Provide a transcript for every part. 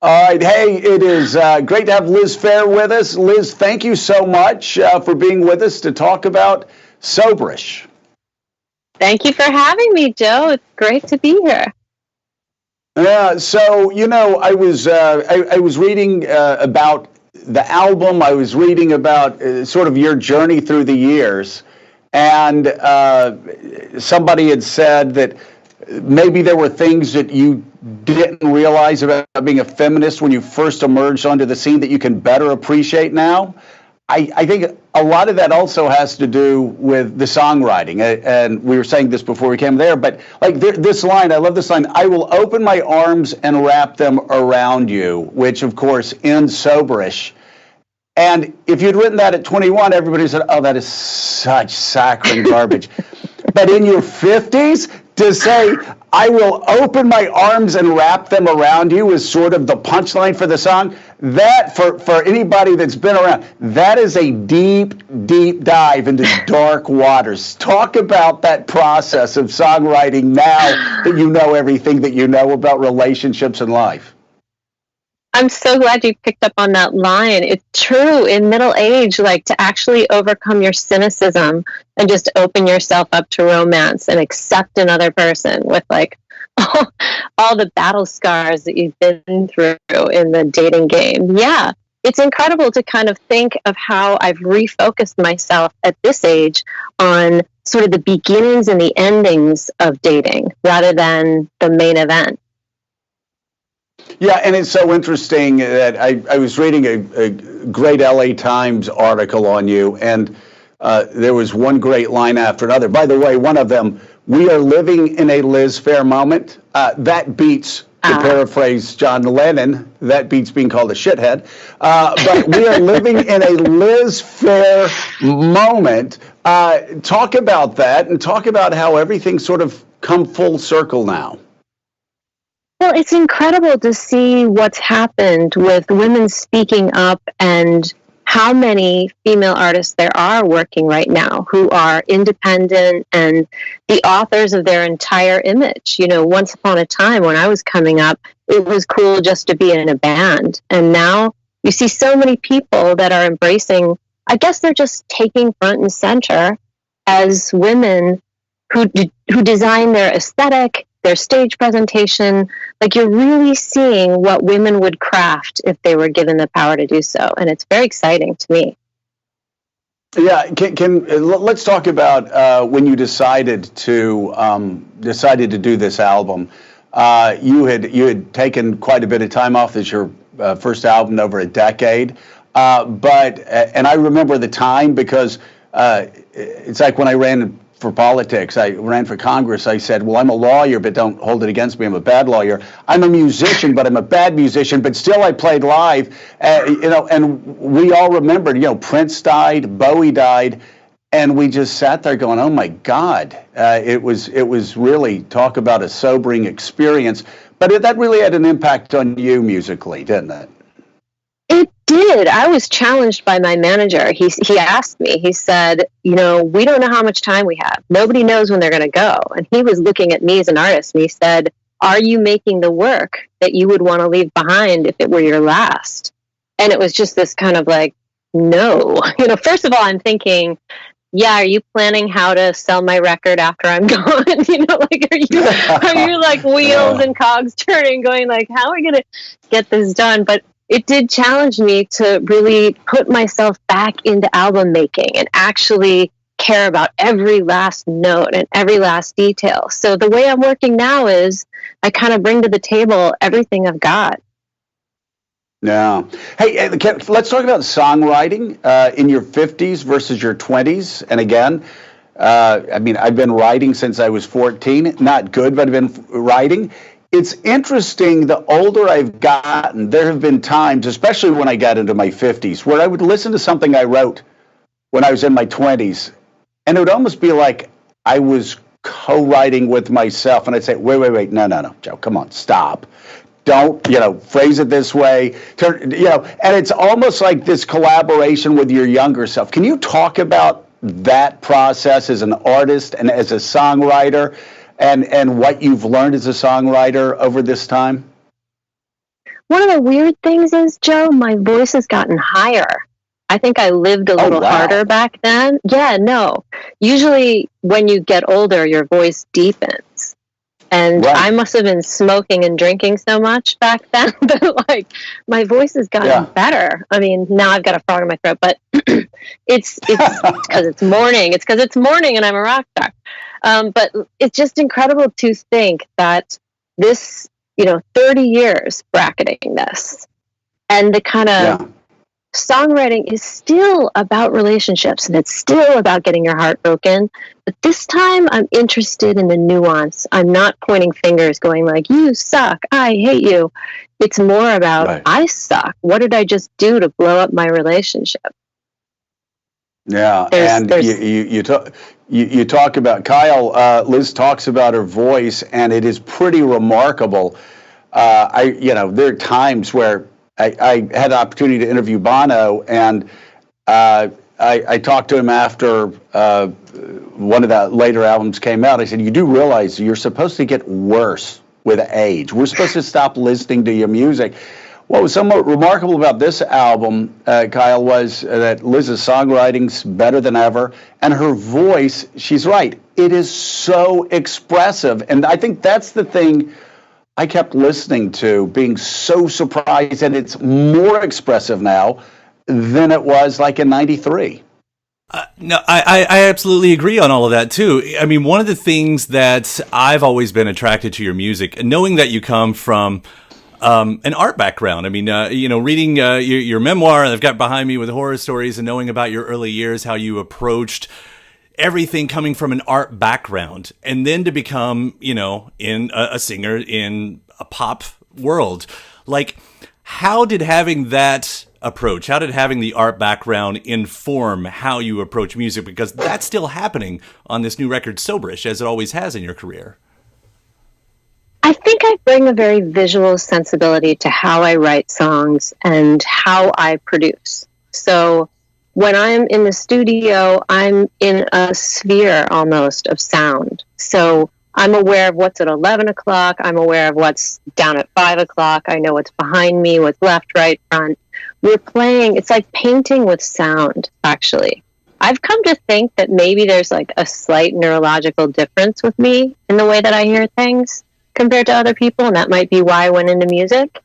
All right. Hey, it is great to have Liz Phair with us. Liz, thank you so much for being with us to talk about Soberish. Thank you for having me, Joe. It's great to be here. Yeah. So, I was reading about the album. I was reading about sort of your journey through the years, and somebody had said that maybe there were things that you didn't realize about being a feminist when you first emerged onto the scene that you can better appreciate now. I think a lot of that also has to do with the songwriting, and we were saying this before we came there, but like this line, I love this line, I will open my arms and wrap them around you, which of course ends Soberish. And if you'd written that at 21, everybody said, oh, that is such saccharine garbage. But in your 50s, to say, I will open my arms and wrap them around you is sort of the punchline for the song. That, for anybody that's been around, that is a deep, deep dive into dark waters. Talk about that process of songwriting now that you know everything that you know about relationships and life. I'm so glad you picked up on that line. It's true in middle age, like to actually overcome your cynicism and just open yourself up to romance and accept another person with like all the battle scars that you've been through in the dating game. Yeah, it's incredible to kind of think of how I've refocused myself at this age on sort of the beginnings and the endings of dating rather than the main event. Yeah, and it's so interesting that I was reading a great LA Times article on you, and there was one great line after another. By the way, one of them, we are living in a Liz Phair moment. That beats, to paraphrase John Lennon, that beats being called a shithead. But we are living in a Liz Phair moment. Talk about that and talk about how everything's sort of come full circle now. Well, it's incredible to see what's happened with women speaking up and how many female artists there are working right now who are independent and the authors of their entire image. You know, once upon a time when I was coming up, it was cool just to be in a band. And now you see so many people that are embracing, I guess they're just taking front and center as women who design their aesthetic, their stage presentation. Like you're really seeing what women would craft if they were given the power to do so, and it's very exciting to me. Yeah, let's talk about when you decided to do this album. You had taken quite a bit of time off. This is your first album in over a decade, and I remember the time because it's like when I ran for politics. I ran for Congress. I said, well, I'm a lawyer, but don't hold it against me. I'm a bad lawyer. I'm a musician, but I'm a bad musician, but still I played live, and we all remembered, Prince died, Bowie died, and we just sat there going, oh my God, it was really, talk about a sobering experience, but that really had an impact on you musically, didn't it? It did. I was challenged by my manager. He asked me, he said, we don't know how much time we have. Nobody knows when they're going to go. And he was looking at me as an artist, and he said, are you making the work that you would want to leave behind if it were your last? And it was just this kind of like, no. First of all, I'm thinking, yeah, are you planning how to sell my record after I'm gone? Are you like wheels and cogs turning, going like, how are we going to get this done? But it did challenge me to really put myself back into album making and actually care about every last note and every last detail. So the way I'm working now is I kind of bring to the table everything I've got. Yeah. Hey, let's talk about songwriting in your 50s versus your 20s. And again, I've been writing since I was 14. Not good, but I've been writing. It's interesting, the older I've gotten, there have been times, especially when I got into my 50s, where I would listen to something I wrote when I was in my 20s, and it would almost be like I was co-writing with myself, and I'd say, wait, no, Joe, come on, stop. Don't, phrase it this way, and it's almost like this collaboration with your younger self. Can you talk about that process as an artist and as a songwriter? And what you've learned as a songwriter over this time? One of the weird things is, Joe, my voice has gotten higher. I think I lived a little harder back then. Yeah, no. Usually when you get older, your voice deepens. And I must have been smoking and drinking so much back then that like my voice has gotten better. I mean, now I've got a frog in my throat, but it's because it's morning. It's because it's morning and I'm a rock star. But it's just incredible to think that this, 30 years bracketing this, and the kind of songwriting is still about relationships, and it's still about getting your heart broken. But this time I'm interested in the nuance. I'm not pointing fingers going like, you suck, I hate you. It's more about, I suck. What did I just do to blow up my relationship? Yeah, you talk about Kyle. Liz talks about her voice, and it is pretty remarkable. There are times where I had the opportunity to interview Bono, and I talked to him after one of the later albums came out. I said, "You do realize you're supposed to get worse with age. We're supposed to stop listening to your music." What was somewhat remarkable about this album, Kyle, was that Liz's songwriting's better than ever, and her voice, she's right, it is so expressive. And I think that's the thing I kept listening to, being so surprised that it's more expressive now than it was like in 93. No, I absolutely agree on all of that, too. I mean, one of the things that I've always been attracted to your music, knowing that you come from an art background. I mean, reading your memoir that I've got behind me with horror stories, and knowing about your early years, how you approached everything coming from an art background, and then to become, in a singer in a pop world. Like, how did having that approach, how did having the art background inform how you approach music? Because that's still happening on this new record, Soberish, as it always has in your career. I think I bring a very visual sensibility to how I write songs and how I produce. So when I'm in the studio, I'm in a sphere almost of sound. So I'm aware of what's at 11 o'clock. I'm aware of what's down at 5 o'clock. I know what's behind me, what's left, right, front. We're playing, it's like painting with sound, actually. I've come to think that maybe there's like a slight neurological difference with me in the way that I hear things compared to other people, and that might be why I went into music.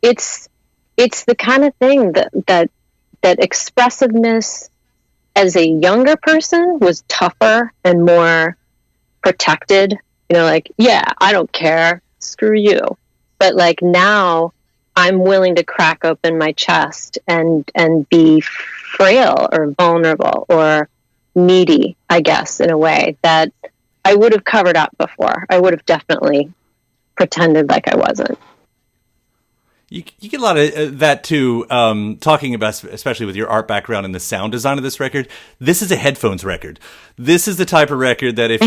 It's the kind of thing that expressiveness as a younger person was tougher and more protected. Like, yeah, I don't care, screw you. But like now, I'm willing to crack open my chest and be frail or vulnerable or needy, I guess, in a way that I would have covered up before. I would have definitely pretended like I wasn't. You get a lot of that too, talking about, especially with your art background and the sound design of this record. This is a headphones record. This is the type of record that if,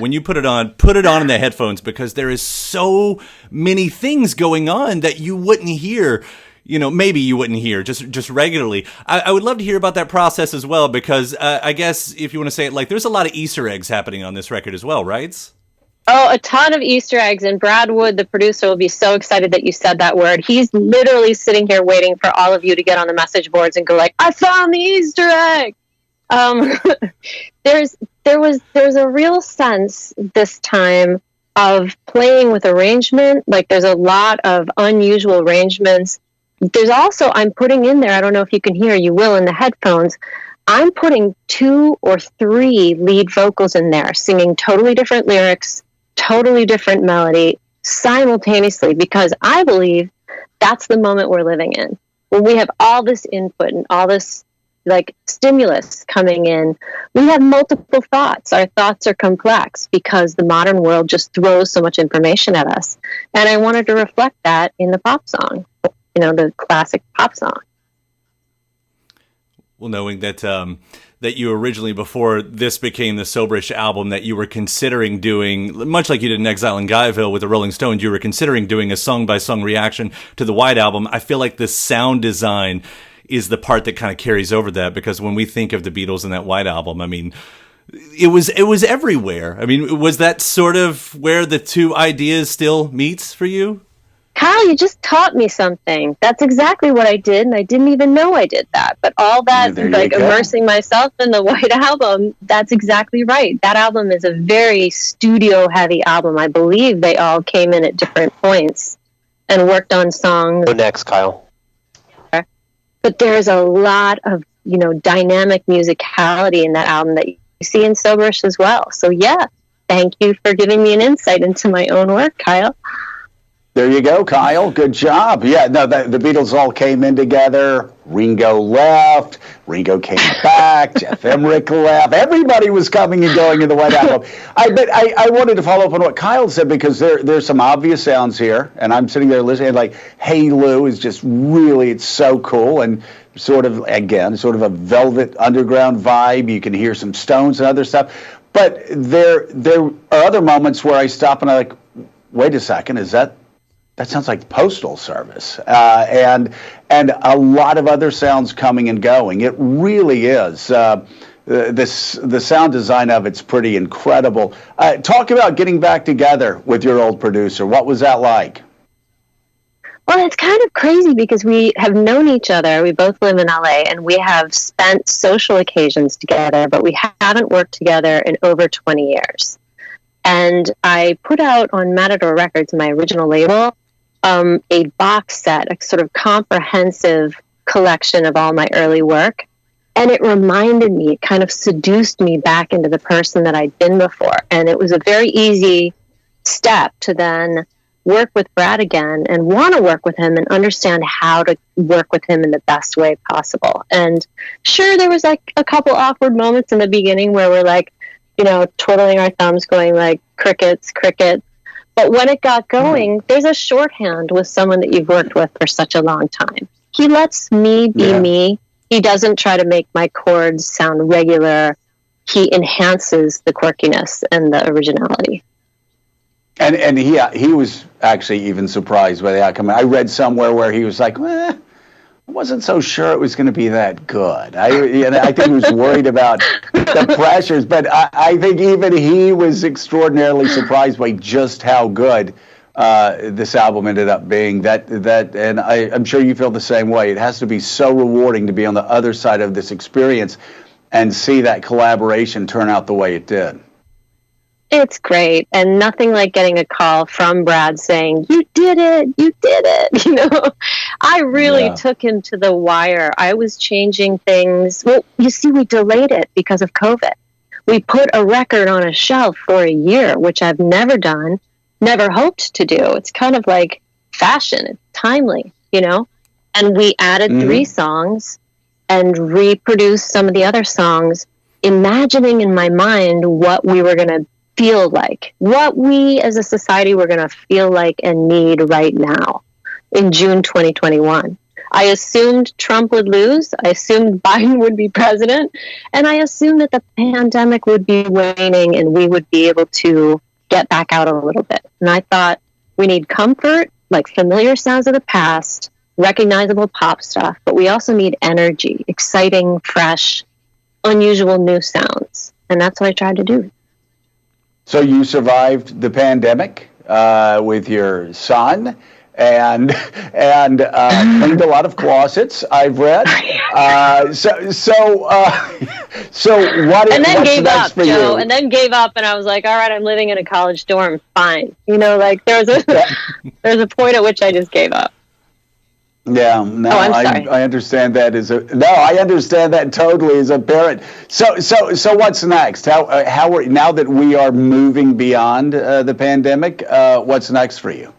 when you put it on in the headphones, because there is so many things going on that you wouldn't hear, maybe you wouldn't hear just regularly. I would love to hear about that process as well, because I guess if you want to say it, like, there's a lot of Easter eggs happening on this record as well, right? Oh, a ton of Easter eggs, and Brad Wood, the producer, will be so excited that you said that word. He's literally sitting here waiting for all of you to get on the message boards and go like, I found the Easter egg! There's a real sense this time of playing with arrangement. Like, there's a lot of unusual arrangements. There's also, I'm putting in there, I don't know if you can hear, you will in the headphones, I'm putting 2 or 3 lead vocals in there, singing totally different lyrics, totally different melody, simultaneously, because I believe that's the moment we're living in. When we have all this input and all this like stimulus coming in, we have multiple thoughts. Our thoughts are complex because the modern world just throws so much information at us. And I wanted to reflect that in the pop song, the classic pop song. Well, knowing that that you originally, before this became the Soberish album, that you were considering doing, much like you did in Exile in Guyville with the Rolling Stones, you were considering doing a song-by-song reaction to the White Album. I feel like the sound design is the part that kind of carries over that, because when we think of the Beatles and that White Album, I mean, it was everywhere. I mean, was that sort of where the two ideas still meets for you? Kyle, you just taught me something. That's exactly what I did, and I didn't even know I did that. But all that, like immersing myself in the White Album, that's exactly right. That album is a very studio-heavy album. I believe they all came in at different points and worked on songs. Go next, Kyle. But there's a lot of, dynamic musicality in that album that you see in Soberish as well. So yeah, thank you for giving me an insight into my own work, Kyle. There you go, Kyle. Good job. Yeah, no, the Beatles all came in together. Ringo left. Ringo came back. Jeff Emmerich left. Everybody was coming and going in the White Album. I wanted to follow up on what Kyle said, because there's some obvious sounds here, and I'm sitting there listening, like, Hey Lou is just really, it's so cool, and sort of a Velvet Underground vibe. You can hear some Stones and other stuff. But there are other moments where I stop and I'm like, wait a second, that sounds like Postal Service, and a lot of other sounds coming and going. It really is. The sound design of it's pretty incredible. Talk about getting back together with your old producer. What was that like? Well, it's kind of crazy because we have known each other. We both live in LA, and we have spent social occasions together, but we haven't worked together in over 20 years. And I put out on Matador Records, my original label, a box set, a sort of comprehensive collection of all my early work. And it reminded me, it kind of seduced me back into the person that I'd been before. And it was a very easy step to then work with Brad again and want to work with him and understand how to work with him in the best way possible. And sure, there was like a couple awkward moments in the beginning where we're like, twiddling our thumbs going like crickets. But when it got going, there's a shorthand with someone that you've worked with for such a long time. He lets me be me. He doesn't try to make my chords sound regular. He enhances the quirkiness and the originality. And he was actually even surprised by the outcome. I read somewhere where he was like, I wasn't so sure it was going to be that good. I think he was worried about the pressures, but I think even he was extraordinarily surprised by just how good this album ended up being. And I'm sure you feel the same way. It has to be so rewarding to be on the other side of this experience and see that collaboration turn out the way it did. It's great, and nothing like getting a call from Brad saying, you did it. I really took him to the wire. I was changing things. Well, you see, we delayed it because of COVID. We put a record on a shelf for a year, which I've never done, never hoped to do. It's kind of like fashion. It's timely, And we added 3 songs and reproduced some of the other songs, imagining in my mind what we were going to feel like, what we as a society were going to feel like and need right now in June 2021. I assumed Trump would lose. I assumed Biden would be president. And I assumed that the pandemic would be waning and we would be able to get back out a little bit. And I thought, we need comfort, like familiar sounds of the past, recognizable pop stuff, but we also need energy, exciting, fresh, unusual new sounds. And that's what I tried to do. So you survived the pandemic with your son and cleaned a lot of closets, I've read. So what? And then what's gave next up, for Joe. you? And then gave up, and I was like, all right, I'm living in a college dorm, fine. There's a point at which I just gave up. Yeah, no, I'm sorry. I understand that I understand that totally as a parent. So what's next? How are, now that we are moving beyond the pandemic, what's next for you?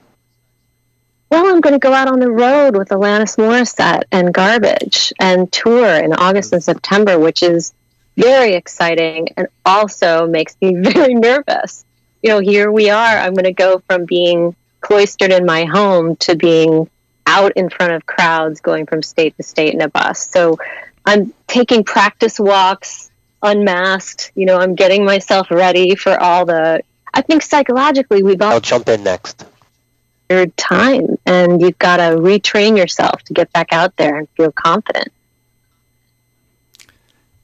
Well, I'm going to go out on the road with Alanis Morissette and Garbage and tour in August and September, which is very exciting and also makes me very nervous. Here we are. I'm going to go from being cloistered in my home to being out in front of crowds, going from state to state in a bus. So I'm taking practice walks, unmasked. I'm getting myself ready for I think psychologically we've all... I'll jump in next. ...time, and you've got to retrain yourself to get back out there and feel confident.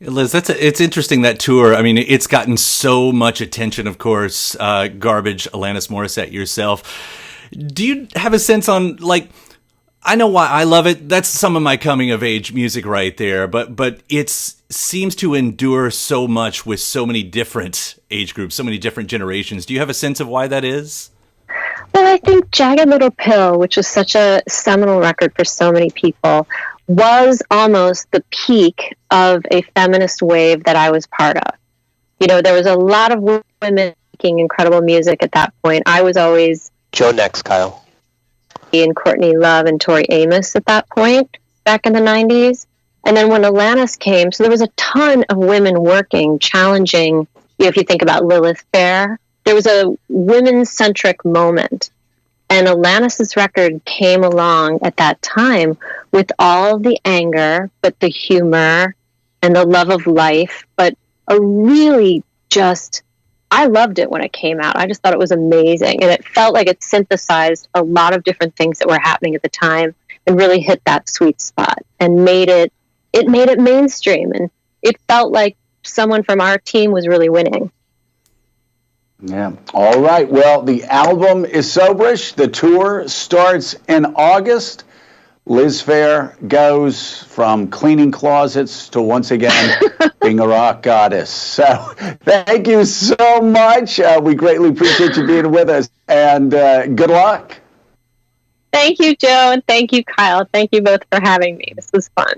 Liz, it's interesting, that tour. I mean, it's gotten so much attention, of course. Garbage, Alanis Morissette, yourself. Do you have a sense on, like, I know why I love it. That's some of my coming of age music right there. But it seems to endure so much with so many different age groups, so many different generations. Do you have a sense of why that is? Well, I think Jagged Little Pill, which was such a seminal record for so many people, was almost the peak of a feminist wave that I was part of. You know, there was a lot of women making incredible music at that point. I was always Joe next, Kyle. And Courtney Love and Tori Amos at that point, back in the 90s. And then when Alanis came, so there was a ton of women working, challenging, you know, if you think about Lilith Phair, there was a women-centric moment. And Alanis's record came along at that time with all the anger, but the humor and the love of life, but a really just, I loved it when it came out. I just thought it was amazing. And it felt like it synthesized a lot of different things that were happening at the time and really hit that sweet spot and made it mainstream. And it felt like someone from our team was really winning. Yeah. All right. Well, the album is Soberish. The tour starts in August. Liz Phair goes from cleaning closets to once again being a rock goddess. So thank you so much. We greatly appreciate you being with us, and good luck. Thank you, Joe, and thank you, Kyle. Thank you both for having me. This was fun.